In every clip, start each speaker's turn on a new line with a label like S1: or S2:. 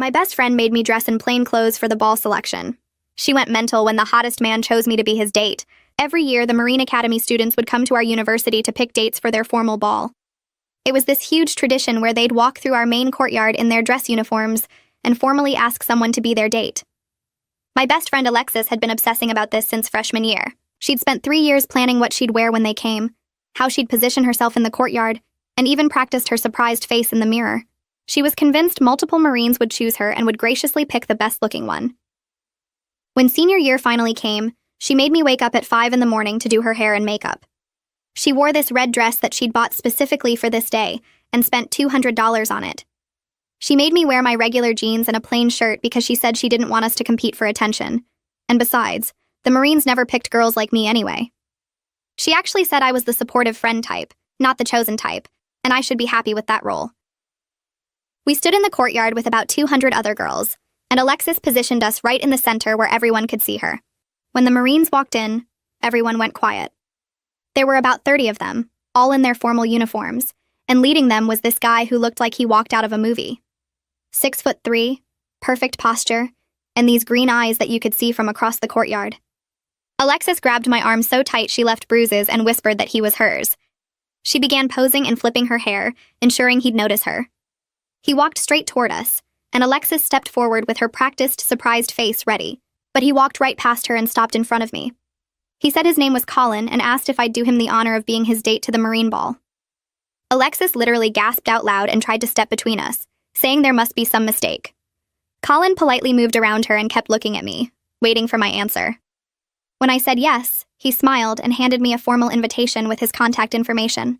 S1: My best friend made me dress in plain clothes for the ball selection. She went mental when the hottest man chose me to be his date. Every year, the Marine Academy students would come to our university to pick dates for their formal ball. It was this huge tradition where they'd walk through our main courtyard in their dress uniforms and formally ask someone to be their date. My best friend Alexis had been obsessing about this since freshman year. She'd spent 3 years planning what she'd wear when they came, how she'd position herself in the courtyard, and even practiced her surprised face in the mirror. She was convinced multiple Marines would choose her and would graciously pick the best-looking one. When senior year finally came, she made me wake up at 5 in the morning to do her hair and makeup. She wore this red dress that she'd bought specifically for this day and spent $200 on it. She made me wear my regular jeans and a plain shirt because she said she didn't want us to compete for attention. And besides, the Marines never picked girls like me anyway. She actually said I was the supportive friend type, not the chosen type, and I should be happy with that role. We stood in the courtyard with about 200 other girls, and Alexis positioned us right in the center where everyone could see her. When the Marines walked in, everyone went quiet. There were about 30 of them, all in their formal uniforms, and leading them was this guy who looked like he walked out of a movie. 6'3", perfect posture, and these green eyes that you could see from across the courtyard. Alexis grabbed my arm so tight she left bruises and whispered that he was hers. She began posing and flipping her hair, ensuring he'd notice her. He walked straight toward us, and Alexis stepped forward with her practiced, surprised face ready, but he walked right past her and stopped in front of me. He said his name was Colin and asked if I'd do him the honor of being his date to the Marine Ball. Alexis literally gasped out loud and tried to step between us, saying there must be some mistake. Colin politely moved around her and kept looking at me, waiting for my answer. When I said yes, he smiled and handed me a formal invitation with his contact information.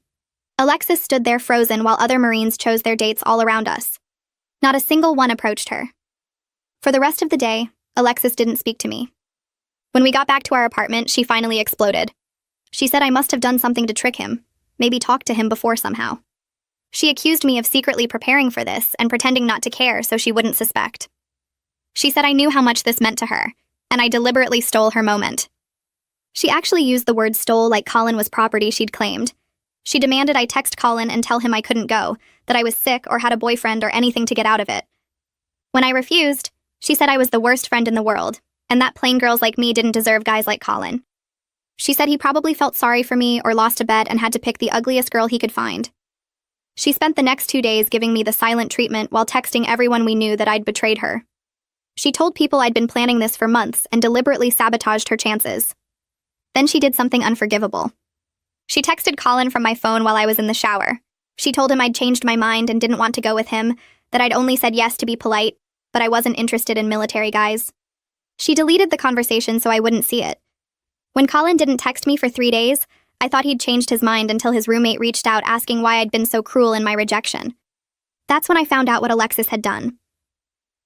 S1: Alexis stood there frozen while other Marines chose their dates all around us. Not a single one approached her. For the rest of the day, Alexis didn't speak to me. When we got back to our apartment, she finally exploded. She said I must have done something to trick him, maybe talked to him before somehow. She accused me of secretly preparing for this and pretending not to care so she wouldn't suspect. She said I knew how much this meant to her, and I deliberately stole her moment. She actually used the word stole like Colin was property she'd claimed. She demanded I text Colin and tell him I couldn't go, that I was sick or had a boyfriend or anything to get out of it. When I refused, she said I was the worst friend in the world, and that plain girls like me didn't deserve guys like Colin. She said he probably felt sorry for me or lost a bet and had to pick the ugliest girl he could find. She spent the next 2 days giving me the silent treatment while texting everyone we knew that I'd betrayed her. She told people I'd been planning this for months and deliberately sabotaged her chances. Then she did something unforgivable. She texted Colin from my phone while I was in the shower. She told him I'd changed my mind and didn't want to go with him, that I'd only said yes to be polite, but I wasn't interested in military guys. She deleted the conversation so I wouldn't see it. When Colin didn't text me for 3 days, I thought he'd changed his mind until his roommate reached out asking why I'd been so cruel in my rejection. That's when I found out what Alexis had done.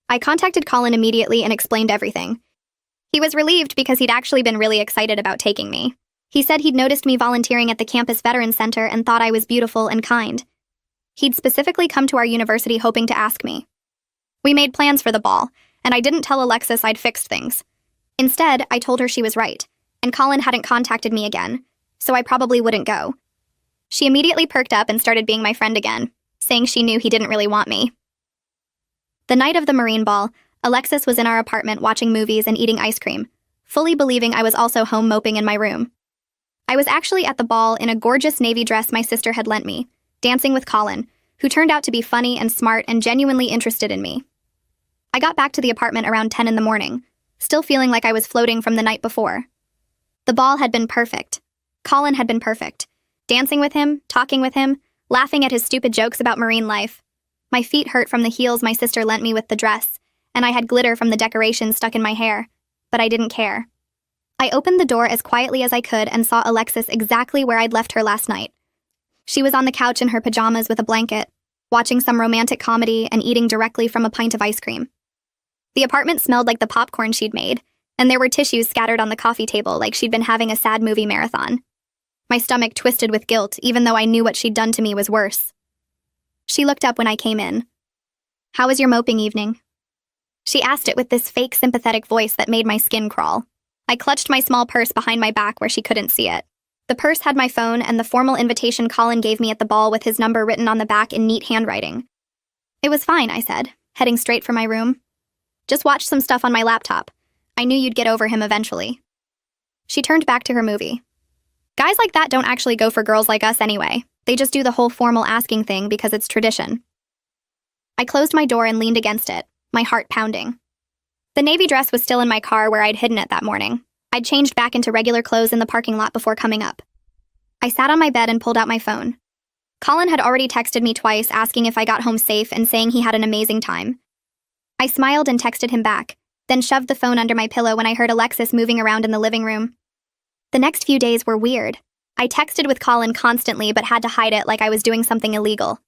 S1: I contacted Colin immediately and explained everything. He was relieved because he'd actually been really excited about taking me. He said he'd noticed me volunteering at the campus veterans center and thought I was beautiful and kind. He'd specifically come to our university hoping to ask me. We made plans for the ball, and I didn't tell Alexis I'd fixed things. Instead, I told her she was right, and Colin hadn't contacted me again, so I probably wouldn't go. She immediately perked up and started being my friend again, saying she knew he didn't really want me. The night of the Marine Ball, Alexis was in our apartment watching movies and eating ice cream, fully believing I was also home moping in my room. I was actually at the ball in a gorgeous navy dress my sister had lent me, dancing with Colin, who turned out to be funny and smart and genuinely interested in me. I got back to the apartment around 10 in the morning, still feeling like I was floating from the night before. The ball had been perfect. Colin had been perfect. Dancing with him, talking with him, laughing at his stupid jokes about marine life. My feet hurt from the heels my sister lent me with the dress, and I had glitter from the decorations stuck in my hair, but I didn't care. I opened the door as quietly as I could and saw Alexis exactly where I'd left her last night. She was on the couch in her pajamas with a blanket, watching some romantic comedy and eating directly from a pint of ice cream. The apartment smelled like the popcorn she'd made, and there were tissues scattered on the coffee table like she'd been having a sad movie marathon. My stomach twisted with guilt, even though I knew what she'd done to me was worse. She looked up when I came in. "How was your moping evening?" She asked it with this fake sympathetic voice that made my skin crawl. I clutched my small purse behind my back where she couldn't see it. The purse had my phone and the formal invitation Colin gave me at the ball with his number written on the back in neat handwriting. "It was fine," I said, heading straight for my room. Just watch some stuff on my laptop. I knew you'd get over him eventually. She turned back to her movie. Guys like that don't actually go for girls like us anyway. They just do the whole formal asking thing because it's tradition. I closed my door and leaned against it, my heart pounding. The navy dress was still in my car where I'd hidden it that morning. I'd changed back into regular clothes in the parking lot before coming up. I sat on my bed and pulled out my phone. Colin had already texted me twice asking if I got home safe and saying he had an amazing time. I smiled and texted him back, then shoved the phone under my pillow when I heard Alexis moving around in the living room. The next few days were weird. I texted with Colin constantly but had to hide it like I was doing something illegal.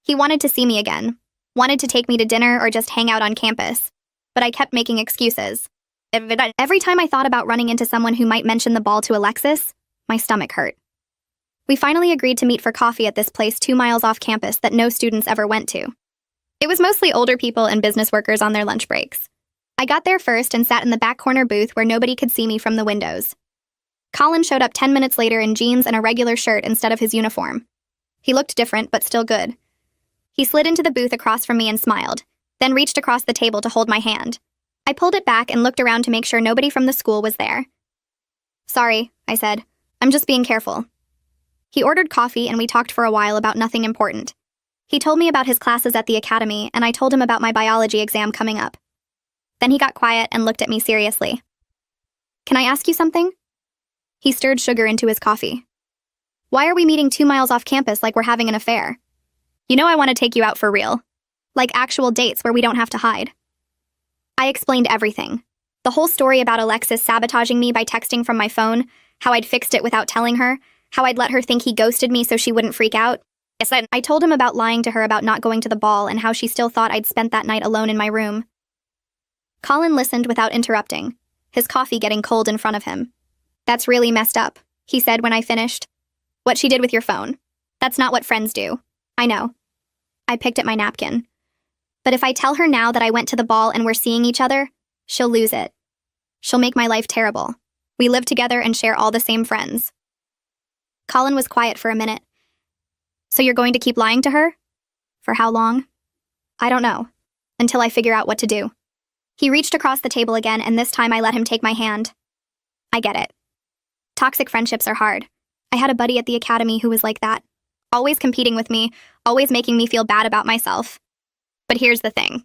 S1: He wanted to see me again, wanted to take me to dinner or just hang out on campus, but I kept making excuses. Every time I thought about running into someone who might mention the ball to Alexis, my stomach hurt. We finally agreed to meet for coffee at this place 2 miles off campus that no students ever went to. It was mostly older people and business workers on their lunch breaks. I got there first and sat in the back corner booth where nobody could see me from the windows. Colin showed up 10 minutes later in jeans and a regular shirt instead of his uniform. He looked different, but still good. He slid into the booth across from me and smiled, then reached across the table to hold my hand. I pulled it back and looked around to make sure nobody from the school was there. "Sorry," I said. "I'm just being careful." He ordered coffee and we talked for a while about nothing important. He told me about his classes at the academy and I told him about my biology exam coming up. Then he got quiet and looked at me seriously. "Can I ask you something?" He stirred sugar into his coffee. "Why are we meeting 2 miles off campus like we're having an affair? You know I want to take you out for real. Like actual dates where we don't have to hide." I explained everything. The whole story about Alexis sabotaging me by texting from my phone, how I'd fixed it without telling her, how I'd let her think he ghosted me so she wouldn't freak out. I told him about lying to her about not going to the ball and how she still thought I'd spent that night alone in my room. Colin listened without interrupting, his coffee getting cold in front of him. "That's really messed up," he said when I finished. "What she did with your phone. That's not what friends do." "I know." I picked at my napkin. "But if I tell her now that I went to the ball and we're seeing each other, she'll lose it. She'll make my life terrible. We live together and share all the same friends." Colin was quiet for a minute. "So you're going to keep lying to her? For how long?" "I don't know. Until I figure out what to do." He reached across the table again, and this time I let him take my hand. "I get it. Toxic friendships are hard. I had a buddy at the academy who was like that. Always competing with me, always making me feel bad about myself. But here's the thing.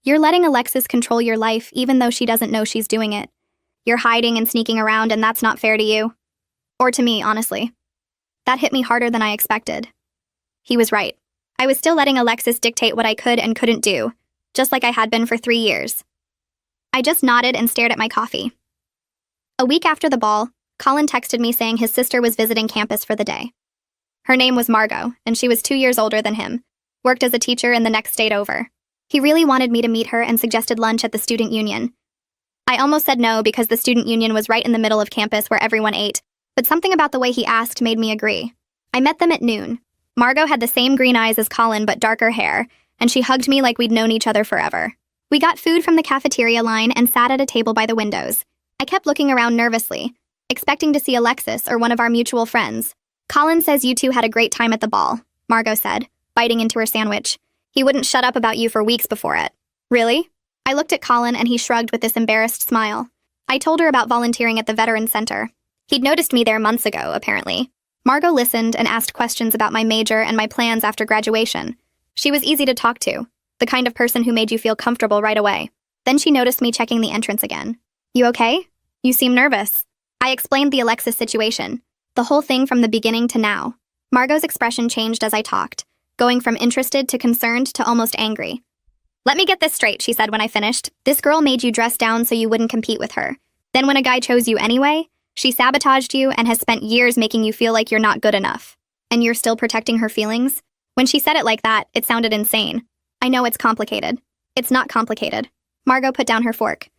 S1: You're letting Alexis control your life even though she doesn't know she's doing it. You're hiding and sneaking around, and that's not fair to you. Or to me, honestly." That hit me harder than I expected. He was right. I was still letting Alexis dictate what I could and couldn't do, just like I had been for 3 years. I just nodded and stared at my coffee. A week after the ball, Colin texted me saying his sister was visiting campus for the day. Her name was Margot, and she was 2 years older than him, worked as a teacher in the next state over. He really wanted me to meet her and suggested lunch at the student union. I almost said no because the student union was right in the middle of campus where everyone ate, but something about the way he asked made me agree. I met them at noon. Margot had the same green eyes as Colin but darker hair, and she hugged me like we'd known each other forever. We got food from the cafeteria line and sat at a table by the windows. I kept looking around nervously, expecting to see Alexis or one of our mutual friends. "Colin says you two had a great time at the ball," Margot said, biting into her sandwich. "He wouldn't shut up about you for weeks before it." "Really?" I looked at Colin and he shrugged with this embarrassed smile. I told her about volunteering at the Veteran Center. He'd noticed me there months ago, apparently. Margot listened and asked questions about my major and my plans after graduation. She was easy to talk to, the kind of person who made you feel comfortable right away. Then she noticed me checking the entrance again. "You okay? You seem nervous." I explained the Alexis situation, the whole thing from the beginning to now. Margot's expression changed as I talked, going from interested to concerned to almost angry. "Let me get this straight," she said when I finished. "This girl made you dress down so you wouldn't compete with her. Then when a guy chose you anyway, she sabotaged you and has spent years making you feel like you're not good enough. And you're still protecting her feelings?" When she said it like that, it sounded insane. I know it's complicated. It's not complicated. Margot put down her fork.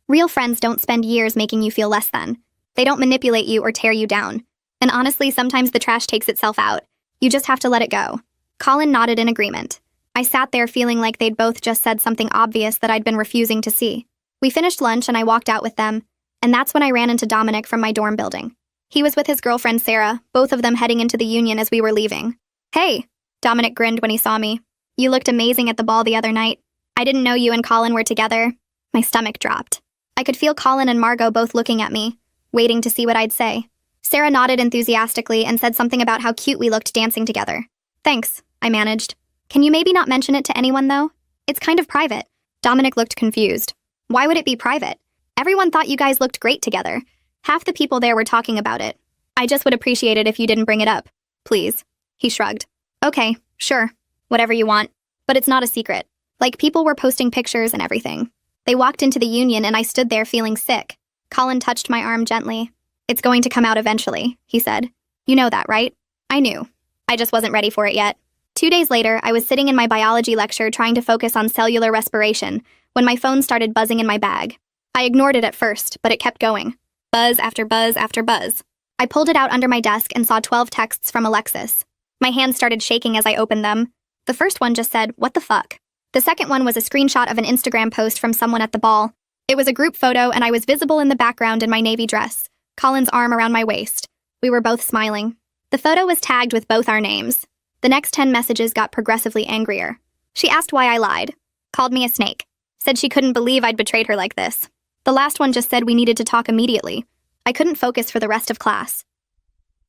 S1: Real friends don't spend years making you feel less than. They don't manipulate you or tear you down. And honestly, sometimes the trash takes itself out. You just have to let it go. Colin nodded in agreement. I sat there feeling like they'd both just said something obvious that I'd been refusing to see. We finished lunch and I walked out with them, and that's when I ran into Dominic from my dorm building. He was with his girlfriend Sarah, both of them heading into the union as we were leaving. "Hey," Dominic grinned when he saw me. "You looked amazing at the ball the other night." I didn't know you and Colin were together. My stomach dropped. I could feel Colin and Margot both looking at me, waiting to see what I'd say. Sarah nodded enthusiastically and said something about how cute we looked dancing together. Thanks, I managed. Can you maybe not mention it to anyone, though? It's kind of private. Dominic looked confused. Why would it be private? Everyone thought you guys looked great together. Half the people there were talking about it. I just would appreciate it if you didn't bring it up. Please. He shrugged. Okay, sure. Whatever you want. But it's not a secret. Like, people were posting pictures and everything. They walked into the union and I stood there feeling sick. Colin touched my arm gently. It's going to come out eventually, he said. You know that, right? I knew. I just wasn't ready for it yet. 2 days later, I was sitting in my biology lecture trying to focus on cellular respiration when my phone started buzzing in my bag. I ignored it at first, but it kept going. Buzz after buzz after buzz. I pulled it out under my desk and saw 12 texts from Alexis. My hands started shaking as I opened them. The first one just said, "What the fuck?" The second one was a screenshot of an Instagram post from someone at the ball. It was a group photo and I was visible in the background in my navy dress, Colin's arm around my waist. We were both smiling. The photo was tagged with both our names. The next 10 messages got progressively angrier. She asked why I lied, called me a snake, said she couldn't believe I'd betrayed her like this. The last one just said we needed to talk immediately. I couldn't focus for the rest of class.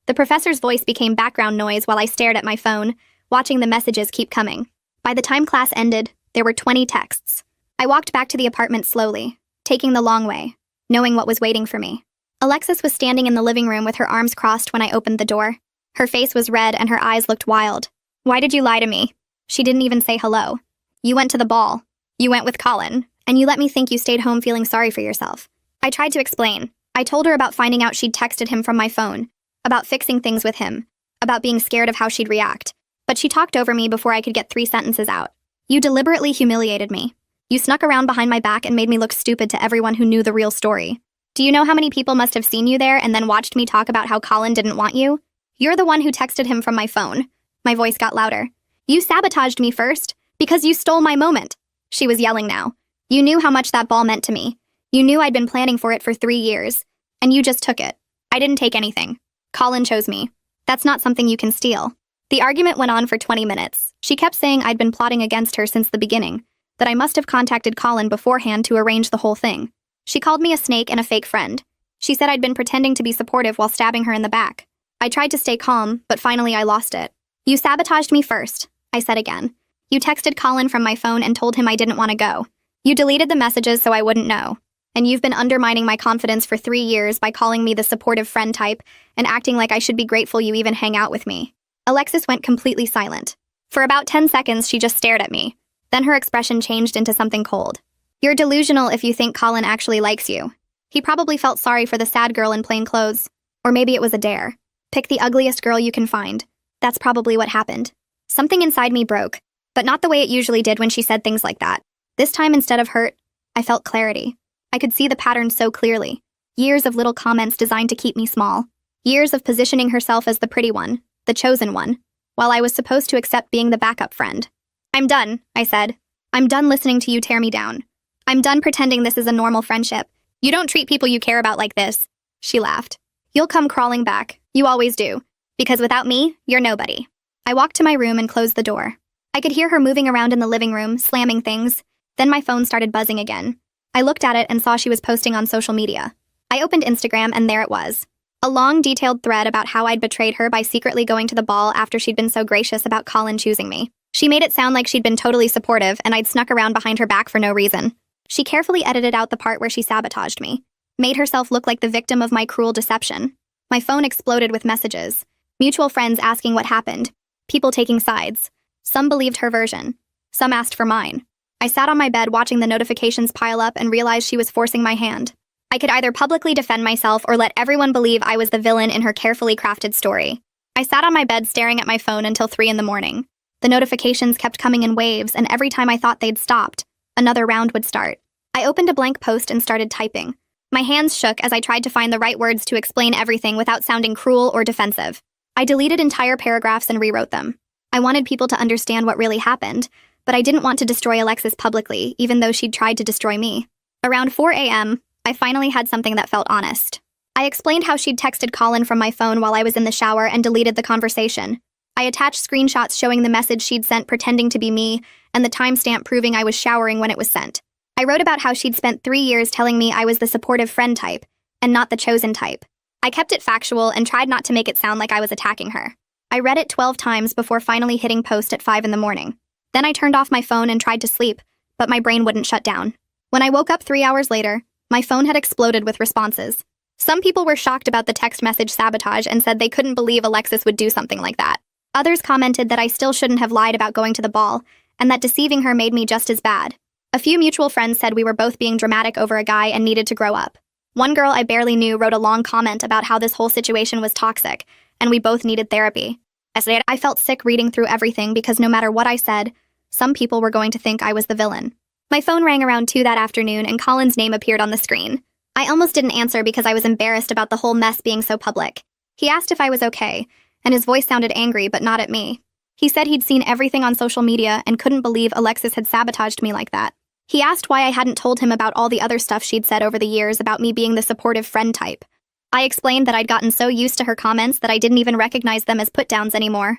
S1: The professor's voice became background noise while I stared at my phone, watching the messages keep coming. By the time class ended, there were 20 texts. I walked back to the apartment slowly, taking the long way, knowing what was waiting for me. Alexis was standing in the living room with her arms crossed when I opened the door. Her face was red and her eyes looked wild. Why did you lie to me? She didn't even say hello. You went to the ball. You went with Colin, and you let me think you stayed home feeling sorry for yourself. I tried to explain. I told her about finding out she'd texted him from my phone, about fixing things with him, about being scared of how she'd react. But she talked over me before I could get 3 sentences out. You deliberately humiliated me. You snuck around behind my back and made me look stupid to everyone who knew the real story. Do you know how many people must have seen you there and then watched me talk about how Colin didn't want you? You're the one who texted him from my phone. My voice got louder. You sabotaged me first, because you stole my moment. She was yelling now. You knew how much that ball meant to me. You knew I'd been planning for it for 3 years, and you just took it. I didn't take anything. Colin chose me. That's not something you can steal. The argument went on for 20 minutes. She kept saying I'd been plotting against her since the beginning, that I must have contacted Colin beforehand to arrange the whole thing. She called me a snake and a fake friend. She said I'd been pretending to be supportive while stabbing her in the back. I tried to stay calm, but finally I lost it. You sabotaged me first, I said again. You texted Colin from my phone and told him I didn't want to go. You deleted the messages so I wouldn't know. And you've been undermining my confidence for 3 years by calling me the supportive friend type and acting like I should be grateful you even hang out with me. Alexis went completely silent. For about 10 seconds, she just stared at me. Then her expression changed into something cold. You're delusional if you think Colin actually likes you. He probably felt sorry for the sad girl in plain clothes. Or maybe it was a dare. Pick the ugliest girl you can find. That's probably what happened. Something inside me broke, but not the way it usually did when she said things like that. This time, instead of hurt, I felt clarity. I could see the pattern so clearly. Years of little comments designed to keep me small. Years of positioning herself as the pretty one, the chosen one, while I was supposed to accept being the backup friend. I'm done, I said. I'm done listening to you tear me down. I'm done pretending this is a normal friendship. You don't treat people you care about like this. She laughed. You'll come crawling back. You always do. Because without me, you're nobody. I walked to my room and closed the door. I could hear her moving around in the living room, slamming things. Then my phone started buzzing again. I looked at it and saw she was posting on social media. I opened Instagram and there it was. A long, detailed thread about how I'd betrayed her by secretly going to the ball after she'd been so gracious about Colin choosing me. She made it sound like she'd been totally supportive and I'd snuck around behind her back for no reason. She carefully edited out the part where she sabotaged me, made herself look like the victim of my cruel deception. My phone exploded with messages. Mutual friends asking what happened. People taking sides. Some believed her version. Some asked for mine. I sat on my bed watching the notifications pile up and realized she was forcing my hand. I could either publicly defend myself or let everyone believe I was the villain in her carefully crafted story. I sat on my bed staring at my phone until 3 in the morning. The notifications kept coming in waves, and every time I thought they'd stopped, another round would start. I opened a blank post and started typing. My hands shook as I tried to find the right words to explain everything without sounding cruel or defensive. I deleted entire paragraphs and rewrote them. I wanted people to understand what really happened, but I didn't want to destroy Alexis publicly, even though she'd tried to destroy me. Around 4 a.m., I finally had something that felt honest. I explained how she'd texted Colin from my phone while I was in the shower and deleted the conversation. I attached screenshots showing the message she'd sent pretending to be me and the timestamp proving I was showering when it was sent. I wrote about how she'd spent 3 years telling me I was the supportive friend type and not the chosen type. I kept it factual and tried not to make it sound like I was attacking her. I read it 12 times before finally hitting post at 5 in the morning. Then I turned off my phone and tried to sleep, but my brain wouldn't shut down. When I woke up 3 hours later, my phone had exploded with responses. Some people were shocked about the text message sabotage and said they couldn't believe Alexis would do something like that. Others commented that I still shouldn't have lied about going to the ball, and that deceiving her made me just as bad. A few mutual friends said we were both being dramatic over a guy and needed to grow up. One girl I barely knew wrote a long comment about how this whole situation was toxic, and we both needed therapy. I felt sick reading through everything because no matter what I said, some people were going to think I was the villain. My phone rang around 2 that afternoon and Colin's name appeared on the screen. I almost didn't answer because I was embarrassed about the whole mess being so public. He asked if I was okay, and his voice sounded angry but not at me. He said he'd seen everything on social media and couldn't believe Alexis had sabotaged me like that. He asked why I hadn't told him about all the other stuff she'd said over the years about me being the supportive friend type. I explained that I'd gotten so used to her comments that I didn't even recognize them as put-downs anymore.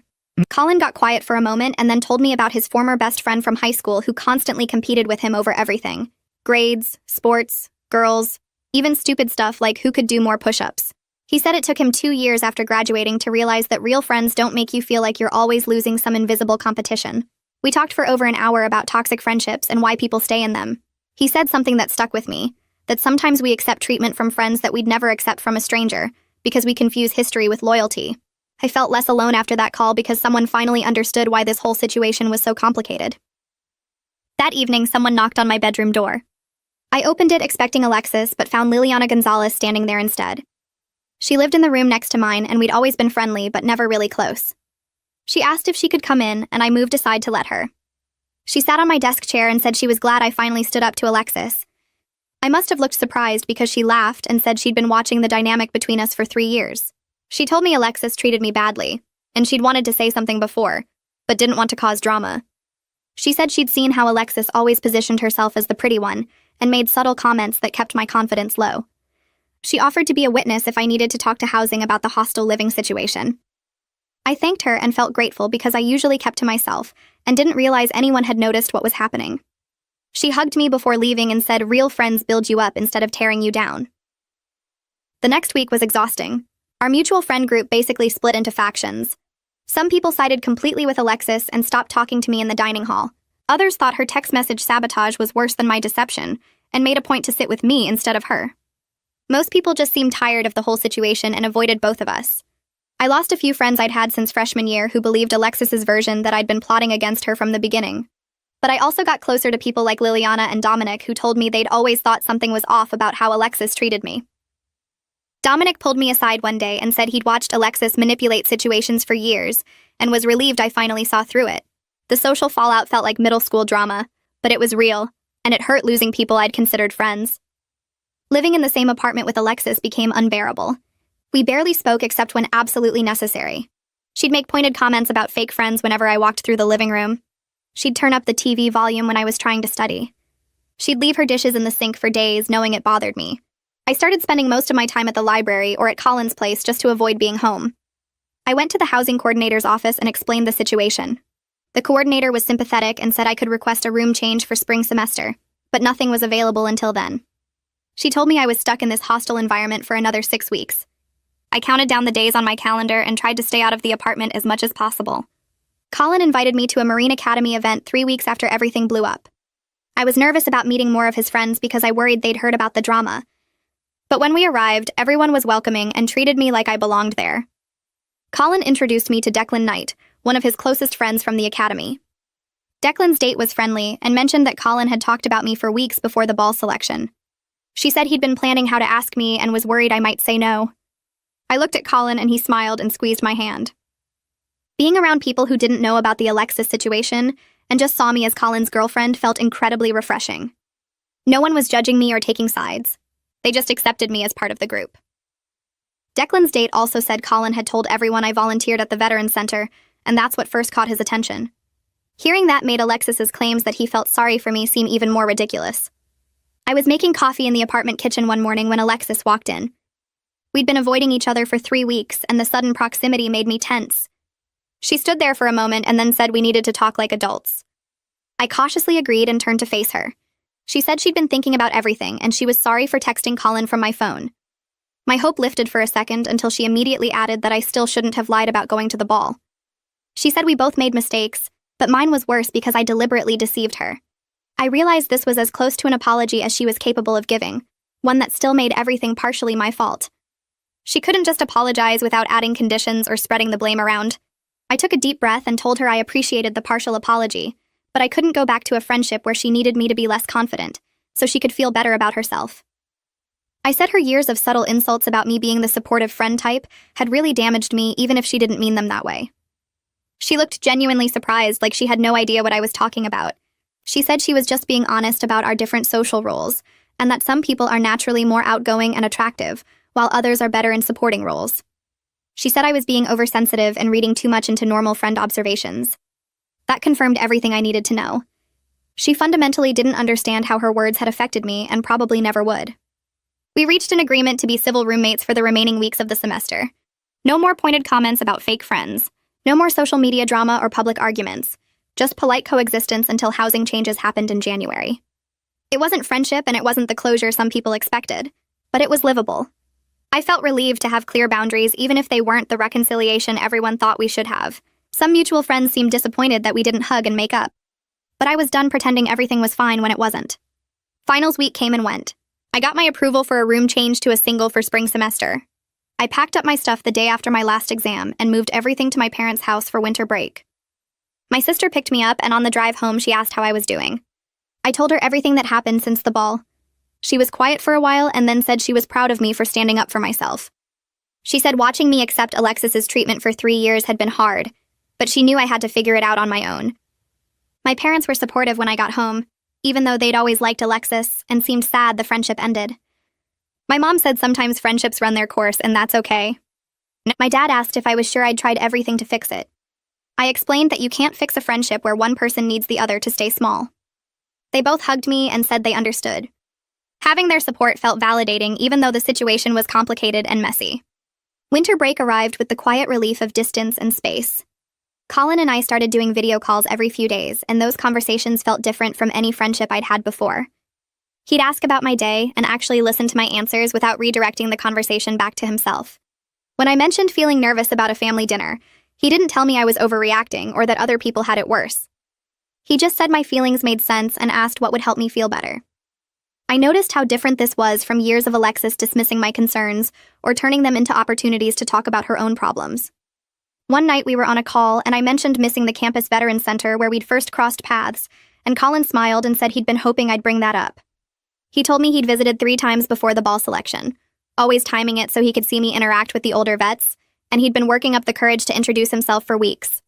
S1: Colin got quiet for a moment and then told me about his former best friend from high school who constantly competed with him over everything. Grades, sports, girls, even stupid stuff like who could do more push-ups. He said it took him 2 years after graduating to realize that real friends don't make you feel like you're always losing some invisible competition. We talked for over an hour about toxic friendships and why people stay in them. He said something that stuck with me, that sometimes we accept treatment from friends that we'd never accept from a stranger, because we confuse history with loyalty. I felt less alone after that call because someone finally understood why this whole situation was so complicated. That evening, someone knocked on my bedroom door. I opened it expecting Alexis, but found Liliana Gonzalez standing there instead. She lived in the room next to mine, and we'd always been friendly, but never really close. She asked if she could come in, and I moved aside to let her. She sat on my desk chair and said she was glad I finally stood up to Alexis. I must have looked surprised because she laughed and said she'd been watching the dynamic between us for 3 years. She told me Alexis treated me badly, and she'd wanted to say something before, but didn't want to cause drama. She said she'd seen how Alexis always positioned herself as the pretty one and made subtle comments that kept my confidence low. She offered to be a witness if I needed to talk to housing about the hostel living situation. I thanked her and felt grateful because I usually kept to myself and didn't realize anyone had noticed what was happening. She hugged me before leaving and said real friends build you up instead of tearing you down. The next week was exhausting. Our mutual friend group basically split into factions. Some people sided completely with Alexis and stopped talking to me in the dining hall. Others thought her text message sabotage was worse than my deception and made a point to sit with me instead of her. Most people just seemed tired of the whole situation and avoided both of us. I lost a few friends I'd had since freshman year who believed Alexis's version that I'd been plotting against her from the beginning. But I also got closer to people like Liliana and Dominic who told me they'd always thought something was off about how Alexis treated me. Dominic pulled me aside one day and said he'd watched Alexis manipulate situations for years and was relieved I finally saw through it. The social fallout felt like middle school drama, but it was real, and it hurt losing people I'd considered friends. Living in the same apartment with Alexis became unbearable. We barely spoke except when absolutely necessary. She'd make pointed comments about fake friends whenever I walked through the living room. She'd turn up the TV volume when I was trying to study. She'd leave her dishes in the sink for days, knowing it bothered me. I started spending most of my time at the library or at Colin's place just to avoid being home. I went to the housing coordinator's office and explained the situation. The coordinator was sympathetic and said I could request a room change for spring semester, but nothing was available until then. She told me I was stuck in this hostile environment for another 6 weeks. I counted down the days on my calendar and tried to stay out of the apartment as much as possible. Colin invited me to a Marine Academy event 3 weeks after everything blew up. I was nervous about meeting more of his friends because I worried they'd heard about the drama. But when we arrived, everyone was welcoming and treated me like I belonged there. Colin introduced me to Declan Knight, one of his closest friends from the academy. Declan's date was friendly and mentioned that Colin had talked about me for weeks before the ball selection. She said he'd been planning how to ask me and was worried I might say no. I looked at Colin and he smiled and squeezed my hand. Being around people who didn't know about the Alexis situation and just saw me as Colin's girlfriend felt incredibly refreshing. No one was judging me or taking sides. They just accepted me as part of the group. Declan's date also said Colin had told everyone I volunteered at the Veterans Center, and that's what first caught his attention. Hearing that made Alexis's claims that he felt sorry for me seem even more ridiculous. I was making coffee in the apartment kitchen one morning when Alexis walked in. We'd been avoiding each other for 3 weeks, and the sudden proximity made me tense. She stood there for a moment and then said we needed to talk like adults. I cautiously agreed and turned to face her. She said she'd been thinking about everything and she was sorry for texting Colin from my phone. My hope lifted for a second until she immediately added that I still shouldn't have lied about going to the ball. She said we both made mistakes, but mine was worse because I deliberately deceived her. I realized this was as close to an apology as she was capable of giving, one that still made everything partially my fault. She couldn't just apologize without adding conditions or spreading the blame around. I took a deep breath and told her I appreciated the partial apology, but I couldn't go back to a friendship where she needed me to be less confident, so she could feel better about herself. I said her years of subtle insults about me being the supportive friend type had really damaged me even if she didn't mean them that way. She looked genuinely surprised, like she had no idea what I was talking about. She said she was just being honest about our different social roles, and that some people are naturally more outgoing and attractive, while others are better in supporting roles. She said I was being oversensitive and reading too much into normal friend observations. That confirmed everything I needed to know. She fundamentally didn't understand how her words had affected me and probably never would. We reached an agreement to be civil roommates for the remaining weeks of the semester. No more pointed comments about fake friends. No more social media drama or public arguments. Just polite coexistence until housing changes happened in January. It wasn't friendship and it wasn't the closure some people expected, but it was livable. I felt relieved to have clear boundaries even if they weren't the reconciliation everyone thought we should have. Some mutual friends seemed disappointed that we didn't hug and make up. But I was done pretending everything was fine when it wasn't. Finals week came and went. I got my approval for a room change to a single for spring semester. I packed up my stuff the day after my last exam and moved everything to my parents' house for winter break. My sister picked me up, and on the drive home she asked how I was doing. I told her everything that happened since the ball. She was quiet for a while and then said she was proud of me for standing up for myself. She said watching me accept Alexis's treatment for 3 years had been hard, but she knew I had to figure it out on my own. My parents were supportive when I got home, even though they'd always liked Alexis and seemed sad the friendship ended. My mom said sometimes friendships run their course and that's okay. My dad asked if I was sure I'd tried everything to fix it. I explained that you can't fix a friendship where one person needs the other to stay small. They both hugged me and said they understood. Having their support felt validating even though the situation was complicated and messy. Winter break arrived with the quiet relief of distance and space. Colin and I started doing video calls every few days, and those conversations felt different from any friendship I'd had before. He'd ask about my day and actually listen to my answers without redirecting the conversation back to himself. When I mentioned feeling nervous about a family dinner, he didn't tell me I was overreacting or that other people had it worse. He just said my feelings made sense and asked what would help me feel better. I noticed how different this was from years of Alexis dismissing my concerns or turning them into opportunities to talk about her own problems. One night we were on a call and I mentioned missing the campus veterans center where we'd first crossed paths, and Colin smiled and said he'd been hoping I'd bring that up. He told me he'd visited 3 times before the ball selection, always timing it so he could see me interact with the older vets, and he'd been working up the courage to introduce himself for weeks.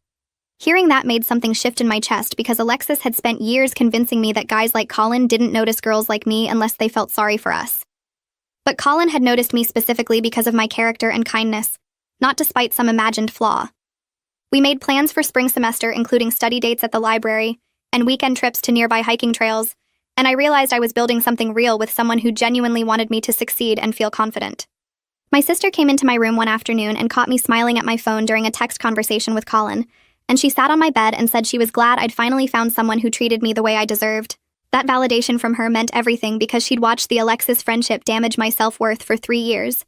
S1: Hearing that made something shift in my chest because Alexis had spent years convincing me that guys like Colin didn't notice girls like me unless they felt sorry for us. But Colin had noticed me specifically because of my character and kindness, not despite some imagined flaw. We made plans for spring semester, including study dates at the library and weekend trips to nearby hiking trails, and I realized I was building something real with someone who genuinely wanted me to succeed and feel confident. My sister came into my room one afternoon and caught me smiling at my phone during a text conversation with Colin, and she sat on my bed and said she was glad I'd finally found someone who treated me the way I deserved. That validation from her meant everything because she'd watched the Alexis friendship damage my self-worth for 3 years.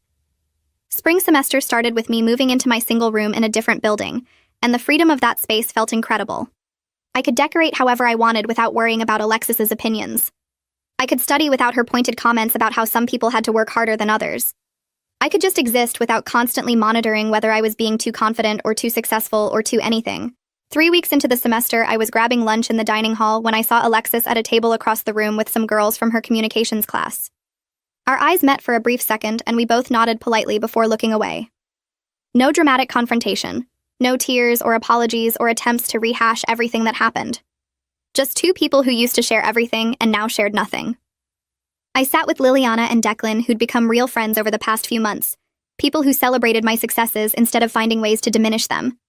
S1: Spring semester started with me moving into my single room in a different building, and the freedom of that space felt incredible. I could decorate however I wanted without worrying about Alexis's opinions. I could study without her pointed comments about how some people had to work harder than others. I could just exist without constantly monitoring whether I was being too confident or too successful or too anything. 3 weeks into the semester, I was grabbing lunch in the dining hall when I saw Alexis at a table across the room with some girls from her communications class. Our eyes met for a brief second, and we both nodded politely before looking away. No dramatic confrontation. No tears or apologies or attempts to rehash everything that happened. Just 2 people who used to share everything and now shared nothing. I sat with Liliana and Declan, who'd become real friends over the past few months, people who celebrated my successes instead of finding ways to diminish them.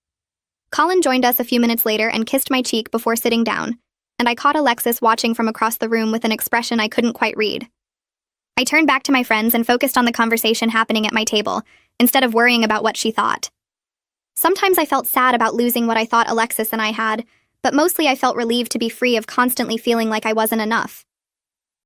S1: Colin joined us a few minutes later and kissed my cheek before sitting down, and I caught Alexis watching from across the room with an expression I couldn't quite read. I turned back to my friends and focused on the conversation happening at my table, instead of worrying about what she thought. Sometimes I felt sad about losing what I thought Alexis and I had, but mostly I felt relieved to be free of constantly feeling like I wasn't enough.